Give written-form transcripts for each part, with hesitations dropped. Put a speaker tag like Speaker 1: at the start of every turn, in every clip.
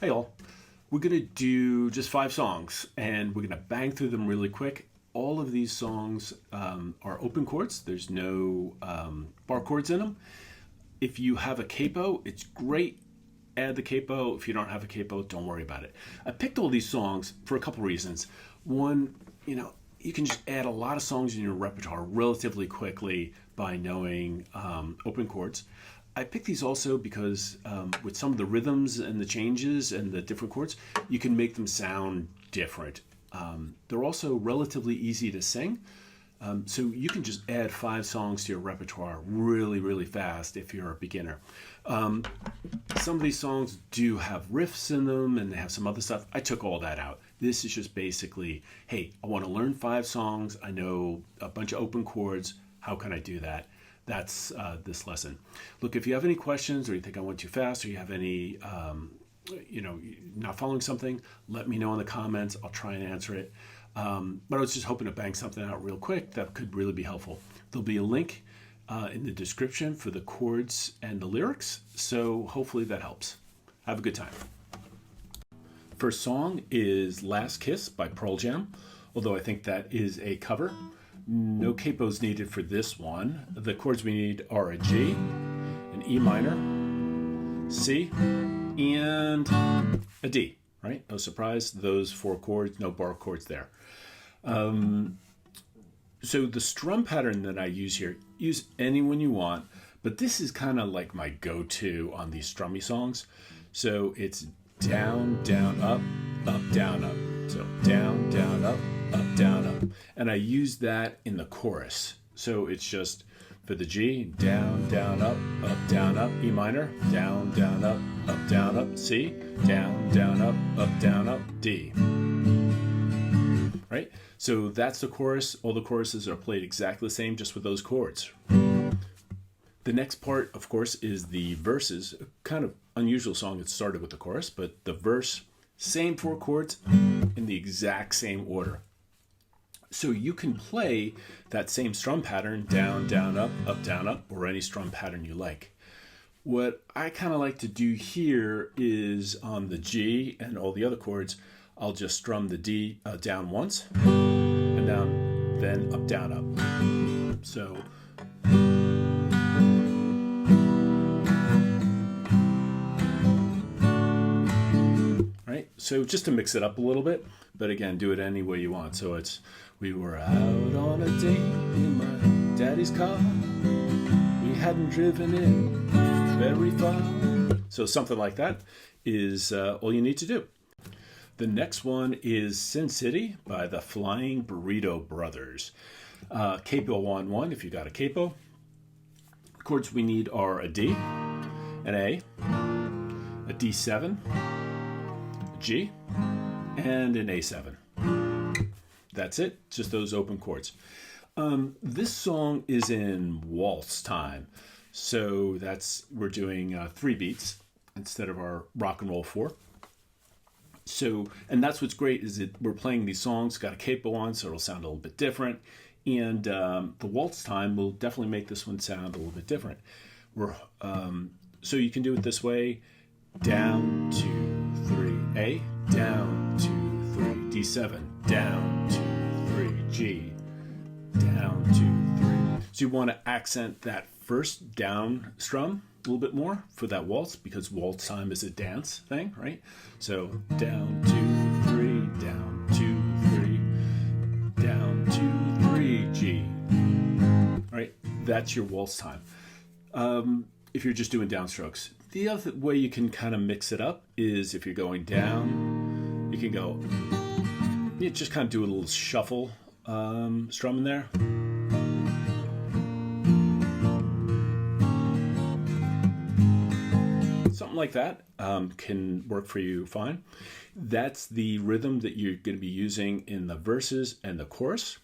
Speaker 1: Hey all, we're going to do just 5 songs and we're going to bang through them really quick. All of these songs are open chords. There's no bar chords in them. If you have a capo, it's great. Add the capo. If you don't have a capo, don't worry about it. I picked all these songs for a couple reasons. One, you can just add a lot of songs in your repertoire relatively quickly by knowing open chords. I picked these also because with some of the rhythms and the changes and the different chords, you can make them sound different. They're also relatively easy to sing. So you can just add 5 songs to your repertoire really, really fast if you're a beginner. Some of these songs do have riffs in them and they have some other stuff. I took all that out. This is just basically, hey, I want to learn 5 songs. I know a bunch of open chords. How can I do that? That's this lesson. Look, if you have any questions or you think I went too fast or you have any, not following something, let me know in the comments. I'll try and answer it. But I was just hoping to bang something out real quick that could really be helpful. There'll be a link in the description for the chords and the lyrics, so hopefully that helps. Have a good time. First song is Last Kiss by Pearl Jam, although I think that is a cover. No capos needed for this one. The chords we need are a G, an E minor, C, and a D, right? No surprise, those 4 chords, no bar chords there. So the strum pattern that I use here, use any one you want, but this is kind of like my go-to on these strummy songs. So it's down, down, up, down, up. So down, down, up, down, up. And I use that in the chorus. So it's just for the G, down, down, up, down, up, E minor, down, down, up, C, down, down, up, D. Right? So that's the chorus. All the choruses are played exactly the same, just with those chords. The next part, of course, is the verses. A kind of unusual song. It started with the chorus, but the verse, same 4 chords in the exact same order. So you can play that same strum pattern, down, down, up, down, up, or any strum pattern you like. What I kind of like to do here is on the G and all the other chords, I'll just strum the D down once, and down, then up, down, up. So, right? So just to mix it up a little bit, but again, do it any way you want. So it's, we were out on a date in my daddy's car. We hadn't driven in very far. So something like that is all you need to do. The next one is Sin City by the Flying Burrito Brothers. Capo on 1 if you got a capo. Chords we need are a D, an A D7, a G, and an A7. That's it, just those open chords. This song is in waltz time. So we're doing 3 beats instead of our rock and roll 4. So, and that's what's great is that we're playing these songs, got a capo on, so it'll sound a little bit different. And the waltz time will definitely make this one sound a little bit different. So you can do it this way: down, 2, 3, A, down, 2, 3, D7, down, 2, 3, G, down, 2, 3. So you want to accent that first down strum a little bit more for that waltz, because waltz time is a dance thing, right? So down, 2, 3, down, 2, 3, down, 2, 3, G. All right, that's your waltz time. If you're just doing downstrokes. The other way you can kind of mix it up is if you're going down, you can go, you just kind of do a little shuffle strum in there. Something like that can work for you fine. That's the rhythm that you're going to be using in the verses and the chorus.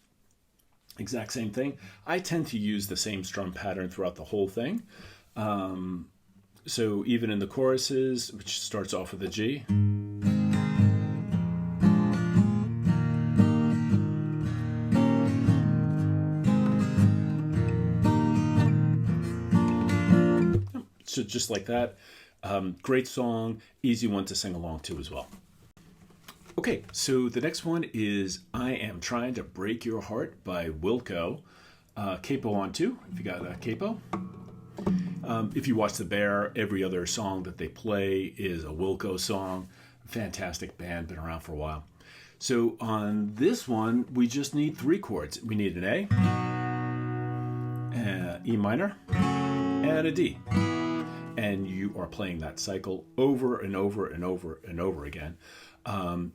Speaker 1: Exact same thing. I tend to use the same strum pattern throughout the whole thing. So even in the choruses, which starts off with a G, so just like that. Great song, easy one to sing along to as well. Okay, so the next one is I Am Trying to Break Your Heart by Wilco. Capo on 2, if you got a capo. If you watch The Bear, every other song that they play is a Wilco song. Fantastic band, been around for a while. So on this one, we just need 3 chords. We need an A, E minor, and a D. And you are playing that cycle over and over and over and over again.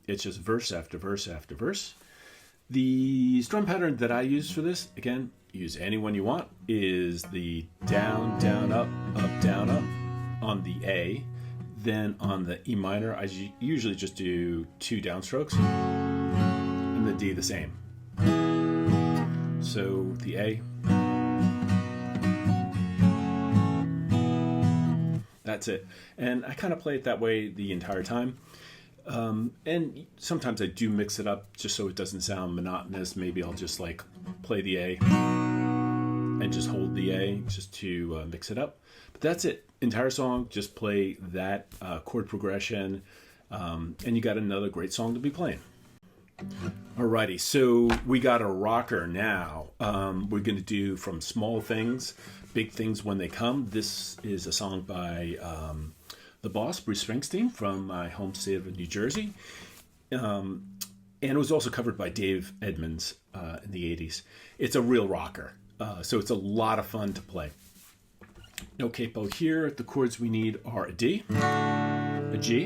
Speaker 1: It's just verse after verse after verse. The strum pattern that I use for this, again, use any one you want, is the down, down, up, down, up on the A. Then on the E minor, I usually just do 2 downstrokes, and the D the same. So the A, that's it. And I kind of play it that way the entire time. And sometimes I do mix it up just so it doesn't sound monotonous. Maybe I'll just like play the A and just hold the A just to mix it up. But that's it. Entire song, just play that chord progression, and you got another great song to be playing. Alrighty, so we got a rocker now. We're going to do From Small Things, Big Things When They Come. This is a song by the boss, Bruce Springsteen, from my home state of New Jersey. And it was also covered by Dave Edmunds in the 80s. It's a real rocker, so it's a lot of fun to play. No capo here. The chords we need are a D, a G,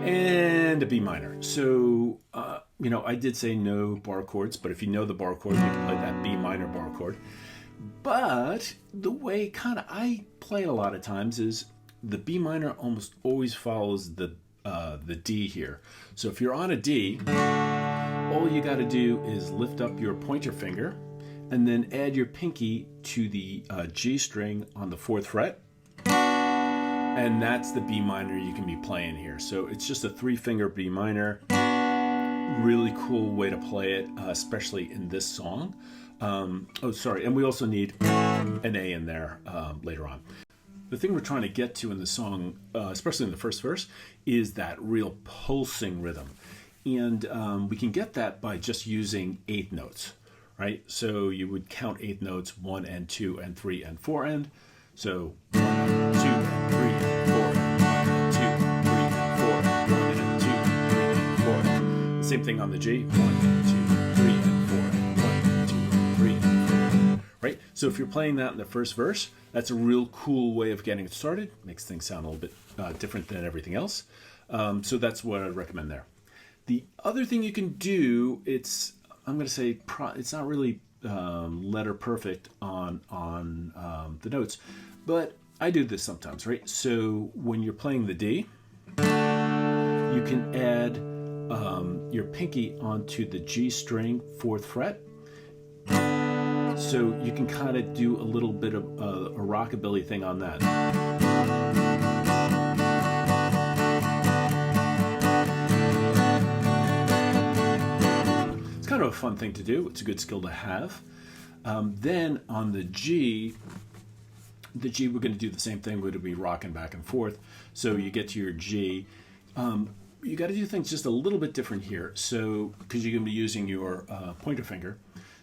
Speaker 1: and a B minor. So, I did say no bar chords, but if you know the bar chord, you can play that B minor bar chord. But the way I play it a lot of times is the B minor almost always follows the D here. So if you're on a D, all you got to do is lift up your pointer finger and then add your pinky to the G string on the 4th fret. And that's the B minor you can be playing here. So it's just a 3-finger B minor. Really cool way to play it, especially in this song. And we also need an A in there later on. The thing we're trying to get to in the song, especially in the first verse, is that real pulsing rhythm. And we can get that by just using 8th notes. Right? So you would count 8th notes, 1 and 2 and 3 and 4 and. So 1 and 2 and 3 and 4 and 1 and 2 and 3 and 4 and 1 and 2 and 3 and 4. Same thing on the G. 1 and 2 and 3 and 4 and 1 and 2 and 3 and 4. Right? So if you're playing that in the first verse, that's a real cool way of getting it started. Makes things sound a little bit different than everything else. So that's what I'd recommend there. The other thing you can do, I'm going to say it's not really letter perfect on the notes, but I do this sometimes, right? So when you're playing the D, you can add your pinky onto the G string 4th fret. So you can kind of do a little bit of a rockabilly thing on that. Kind of a fun thing to do. It's a good skill to have. Then on the G, we're going to do the same thing. We're going to be rocking back and forth. So you get to your G. You got to do things just a little bit different here. So because you're going to be using your pointer finger.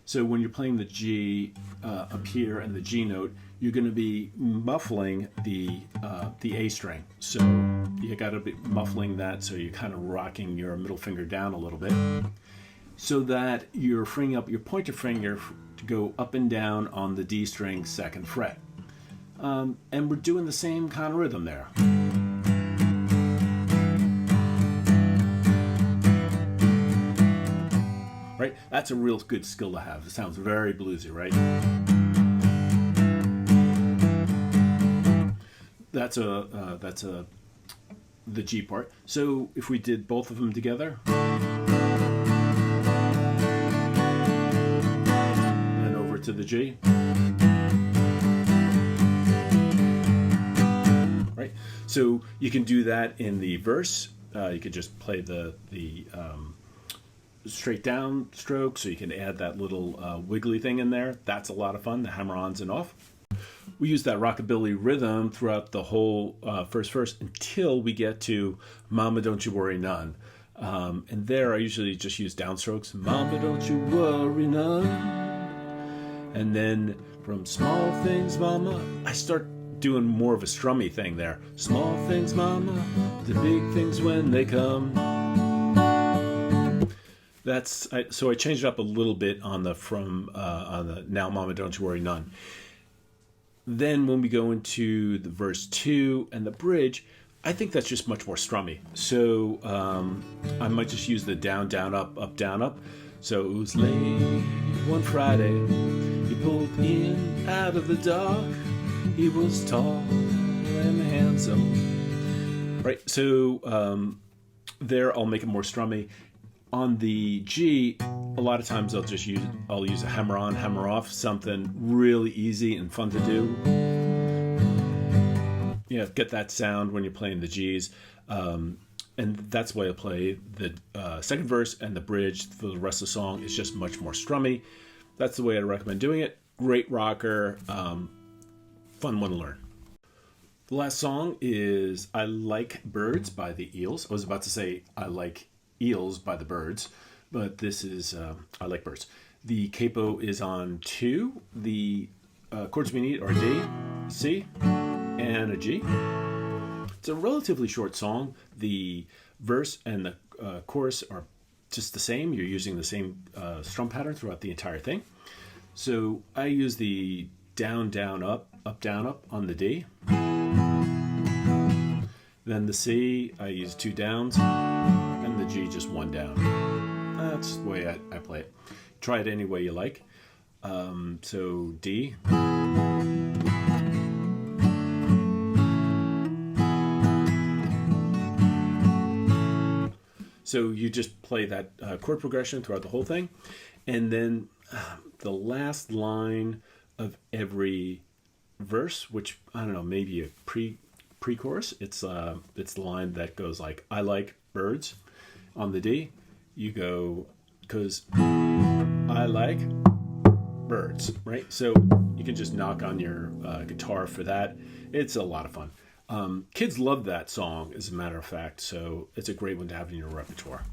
Speaker 1: So when you're playing the G up here and the G note, you're going to be muffling the A string. So you got to be muffling that. So you're kind of rocking your middle finger down a little bit, so that you're freeing up your pointer finger to go up and down on the D string 2nd fret. And we're doing the same kind of rhythm there. Right? That's a real good skill to have. It sounds very bluesy, right? That's the G part. So if we did both of them together, and over to the G, right? So you can do that in the verse. You could just play the straight down stroke, so you can add that little wiggly thing in there. That's a lot of fun, the hammer-ons and off. we use that rockabilly rhythm throughout the whole first verse until we get to Mama Don't You Worry None. And there I usually just use downstrokes. Mama Don't You Worry None. And then from small things, Mama, I start doing more of a strummy thing there. Small things, Mama, the big things when they come. So I changed it up a little bit on the Now Mama Don't You Worry None. Then when we go into the verse 2 and the bridge, I think that's just much more strummy. So I might just use the down, down, up, down, up. So it was late one Friday, he pulled in out of the dark. He was tall and handsome. Right, so there I'll make it more strummy. On the G, a lot of times I'll use a hammer on, hammer off, something really easy and fun to do. Yeah, get that sound when you're playing the Gs. And that's why I play the second verse and the bridge for the rest of the song. It's just much more strummy. That's the way I recommend doing it. Great rocker, fun one to learn. The last song is I Like Birds by the Eels. I was about to say I Like Eels by the Birds, but this is I Like Birds. The capo is on 2. The chords we need are D, C, and a G. It's a relatively short song. The verse and the chorus are just the same. You're using the same strum pattern throughout the entire thing. So I use the down, down, up, down, up on the D. Then the C, I use 2 downs, and the G, just 1 down. That's the way I play it. Try it any way you like. So D. So you just play that chord progression throughout the whole thing. And then the last line of every verse, which, I don't know, maybe a pre-chorus, it's the line that goes like, I like birds. On the D, you go, because I like birds, right? So you can just knock on your guitar for that. It's a lot of fun. Kids love that song, as a matter of fact, so it's a great one to have in your repertoire.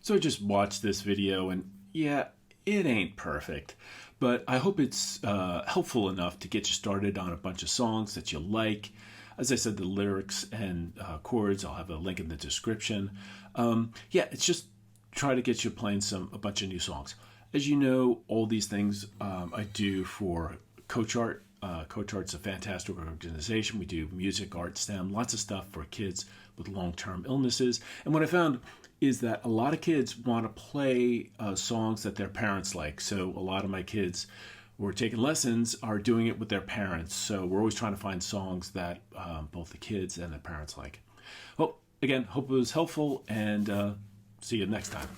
Speaker 1: So I just watched this video, and yeah, it ain't perfect, but I hope it's helpful enough to get you started on a bunch of songs that you like. As I said, the lyrics and chords, I'll have a link in the description. Yeah, it's just try to get you playing a bunch of new songs. As you know, all these things I do for Coach Art. Coach Art's a fantastic organization. We do music, art, STEM, lots of stuff for kids with long-term illnesses. And what I found is that a lot of kids want to play songs that their parents like. So a lot of my kids who are taking lessons are doing it with their parents. So we're always trying to find songs that both the kids and the parents like. Well, again, hope it was helpful, and see you next time.